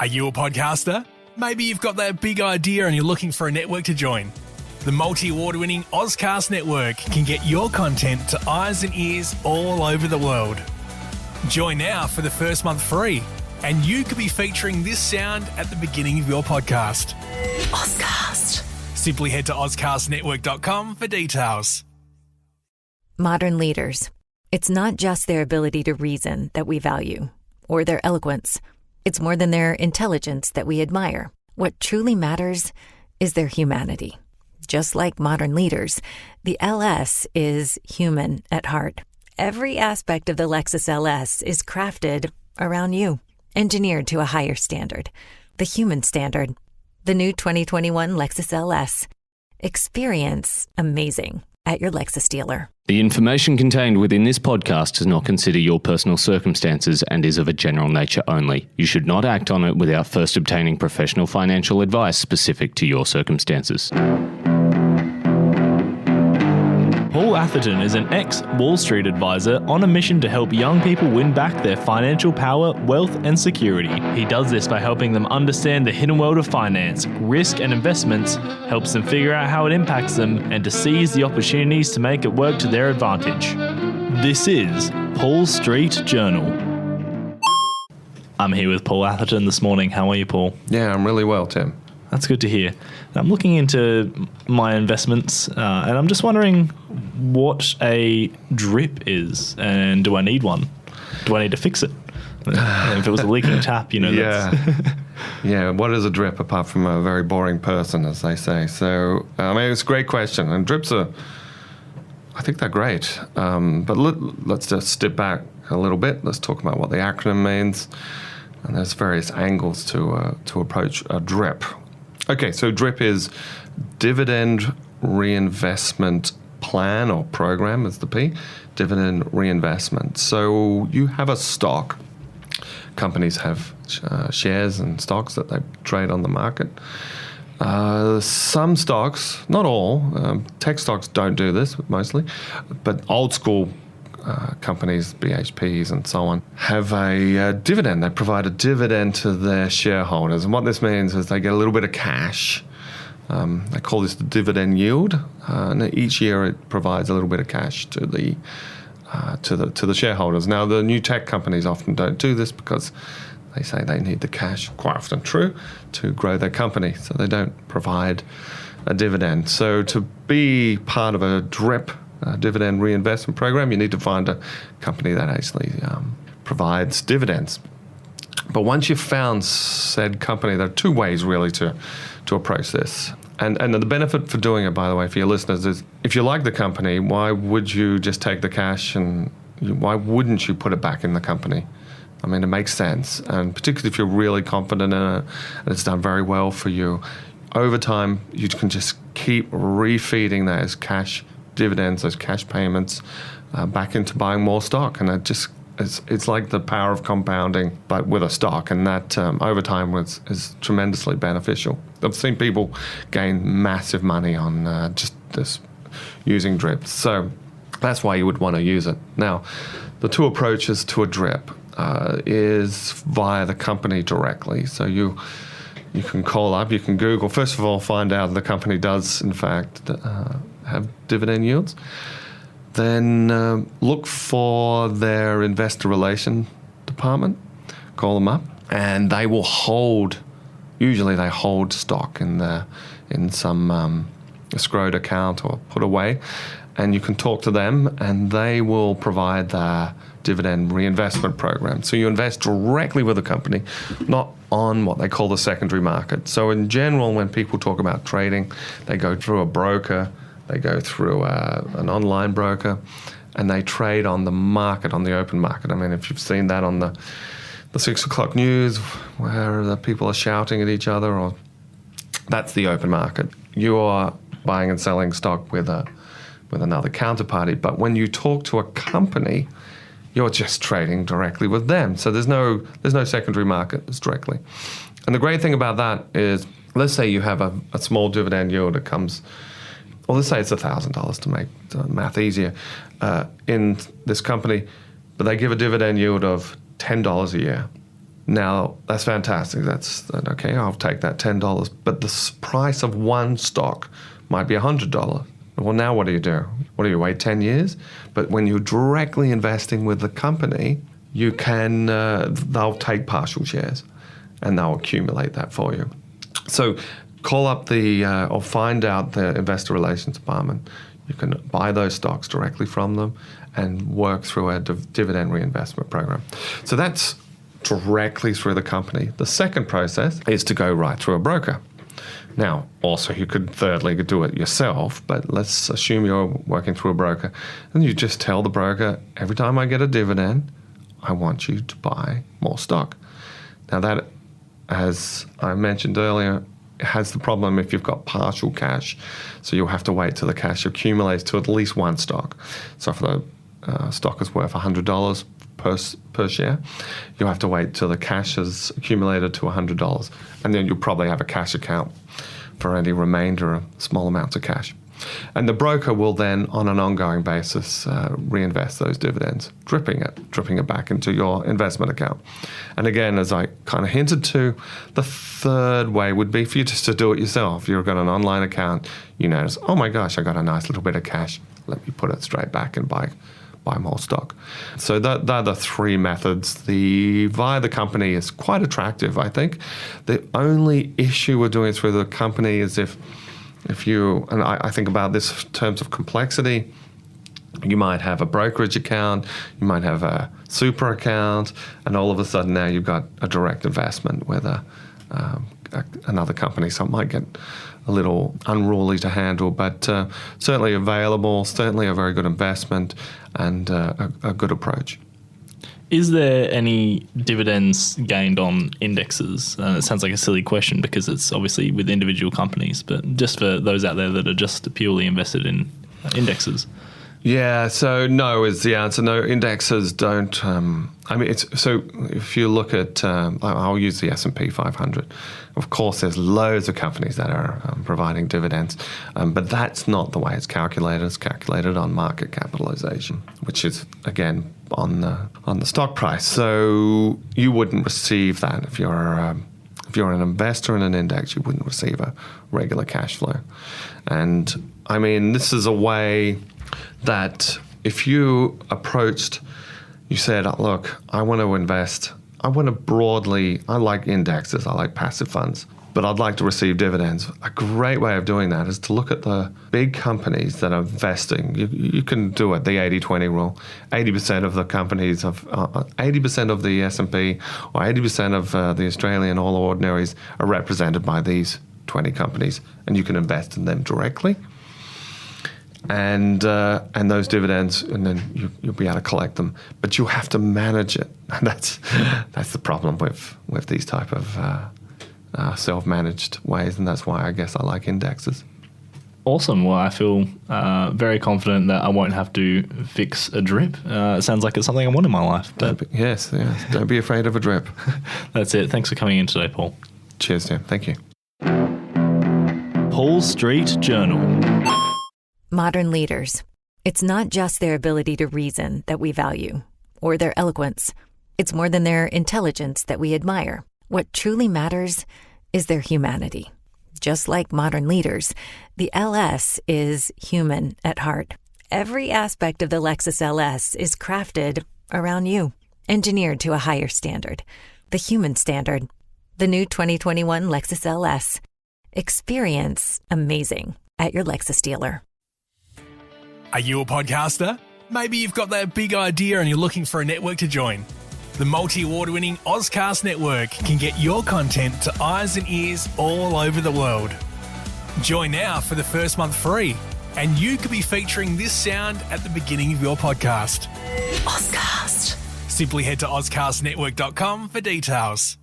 Are you a podcaster? Maybe you've got that big idea and you're looking for a network to join. The multi-award-winning Ozcast Network can get your content to eyes and ears all over the world. Join now for the first month free, and you could be featuring this sound at the beginning of your podcast. Ozcast. Simply head to ozcastnetwork.com for details. Modern leaders. It's not just their ability to reason that we value, or their eloquence. It's more than their intelligence that we admire. What truly matters is their humanity. Just like modern leaders, the LS is human at heart. Every aspect of the Lexus LS is crafted around you, engineered to a higher standard, the human standard. The new 2021 Lexus LS. Experience amazing at your Lexus dealer. The information contained within this podcast does not consider your personal circumstances and is of a general nature only. You should not act on it without first obtaining professional financial advice specific to your circumstances. Paul Atherton is an ex-Wall Street advisor on a mission to help young people win back their financial power, wealth, and security. He does this by helping them understand the hidden world of finance, risk, and investments, helps them figure out how it impacts them, and to seize the opportunities to make it work to their advantage. This is Paul Street Journal. I'm here with Paul Atherton this morning. How are you, Paul? Yeah, I'm really well, Tim. That's good to hear. I'm looking into my investments and I'm just wondering what a drip is and do I need one? Do I need to fix it? If it was a leaking tap, Yeah. Yeah, what is a drip apart from a very boring person, as they say? So, it's a great question. And drips I think they're great. But let's just step back a little bit. Let's talk about what the acronym means. And there's various angles to approach a drip. Okay, so DRIP is Dividend Reinvestment Plan or Program is the P, Dividend Reinvestment. So you have a stock. Companies have shares and stocks that they trade on the market. Some stocks, not all, tech stocks don't do this mostly, but old school companies, BHPs and so on, have a dividend. They provide a dividend to their shareholders. And what this means is they get a little bit of cash. They call this the dividend yield. And each year it provides a little bit of cash to the shareholders. Now, the new tech companies often don't do this because they say they need the cash, quite often true, to grow their company. So they don't provide a dividend. So to be part of a DRIP, dividend reinvestment program, you need to find a company that actually provides dividends. But once you've found said company, there are two ways really to approach this. And the benefit for doing it, by the way, for your listeners is if you like the company, why would you just take the cash and why wouldn't you put it back in the company? I mean, it makes sense. And particularly if you're really confident in it and it's done very well for you, over time, you can just keep refeeding that as cash dividends, those cash payments, back into buying more stock. And it's like the power of compounding, but with a stock. And that over time is tremendously beneficial. I've seen people gain massive money on just this using drips. So that's why you would want to use it. Now, the two approaches to a drip is via the company directly. So you can call up, you can Google. First of all, find out if the company does, in fact, have dividend yields. Then look for their investor relation department, call them up, and they will usually they hold stock in some escrowed account or put away, and you can talk to them and they will provide their dividend reinvestment program. So you invest directly with the company, not on what they call the secondary market. So in general, when people talk about trading, they go through a broker, they go through an online broker, and they trade on the market, on the open market. I mean, if you've seen that on the 6 o'clock news where the people are shouting at each other, or that's the open market. You are buying and selling stock with another counterparty. But when you talk to a company, you're just trading directly with them. So there's no secondary market, it's directly. And the great thing about that is, let's say you have a small dividend yield that comes, or let's say it's $1,000 to make the math easier, in this company, but they give a dividend yield of $10 a year. Now, that's fantastic. That's okay, I'll take that $10. But the price of one stock might be $100. Well, now what do you do? What do you wait 10 years? But when you're directly investing with the company, you can, they'll take partial shares and they'll accumulate that for you. So call up or find out the investor relations department. You can buy those stocks directly from them and work through a dividend reinvestment program. So that's directly through the company. The second process is to go right through a broker. Now, also, you could thirdly do it yourself, but let's assume you're working through a broker, and you just tell the broker, every time I get a dividend, I want you to buy more stock. Now, that, as I mentioned earlier, has the problem if you've got partial cash, so you'll have to wait till the cash accumulates to at least one stock. So if the stock is worth $100 per share, you'll have to wait till the cash is accumulated to $100, and then you'll probably have a cash account for any remainder of small amounts of cash. And the broker will then, on an ongoing basis, reinvest those dividends, dripping it back into your investment account. And again, as I kind of hinted to, the third way would be for you just to do it yourself. You've got an online account, you notice, oh my gosh, I got a nice little bit of cash. Let me put it straight back and buy more stock. So they're the three methods. Via the company is quite attractive, I think. The only issue with doing it through the company is if you, and I think about this in terms of complexity, you might have a brokerage account, you might have a super account, and all of a sudden now you've got a direct investment with another company. So it might get a little unruly to handle, but certainly available, certainly a very good investment, and a good approach. Is there any dividends gained on indexes? It sounds like a silly question because it's obviously with individual companies, but just for those out there that are just purely invested in indexes. Yeah, so no is the answer. No, indexes don't. So if you look at, I'll use the S&P 500. Of course, there's loads of companies that are providing dividends, but that's not the way it's calculated. It's calculated on market capitalization, which is again on the stock price. So you wouldn't receive that if you're an investor in an index. You wouldn't receive a regular cash flow, and I mean this is a way that if you said, look, I want to invest, I like indexes, I like passive funds, but I'd like to receive dividends. A great way of doing that is to look at the big companies that are investing. You can do it, the 80-20 rule. 80% of the companies, 80% of the S&P or 80% of the Australian All Ordinaries are represented by these 20 companies, and you can invest in them directly. And those dividends, and then you'll be able to collect them, but you have to manage it. And that's the problem with these type of self-managed ways, and that's why I guess I like indexes. Awesome. Well, I feel very confident that I won't have to fix a drip. It sounds like it's something I want in my life. Yes. Don't be afraid of a drip. That's it. Thanks for coming in today, Paul. Cheers, Tim. Thank you. Paul Street Journal. Modern leaders. It's not just their ability to reason that we value, or their eloquence. It's more than their intelligence that we admire. What truly matters is their humanity. Just like modern leaders, the LS is human at heart. Every aspect of the Lexus LS is crafted around you, engineered to a higher standard, the human standard. The new 2021 Lexus LS. Experience amazing at your Lexus dealer. Are you a podcaster? Maybe you've got that big idea and you're looking for a network to join. The multi-award-winning Ozcast Network can get your content to eyes and ears all over the world. Join now for the first month free, and you could be featuring this sound at the beginning of your podcast. Ozcast. Simply head to ozcastnetwork.com for details.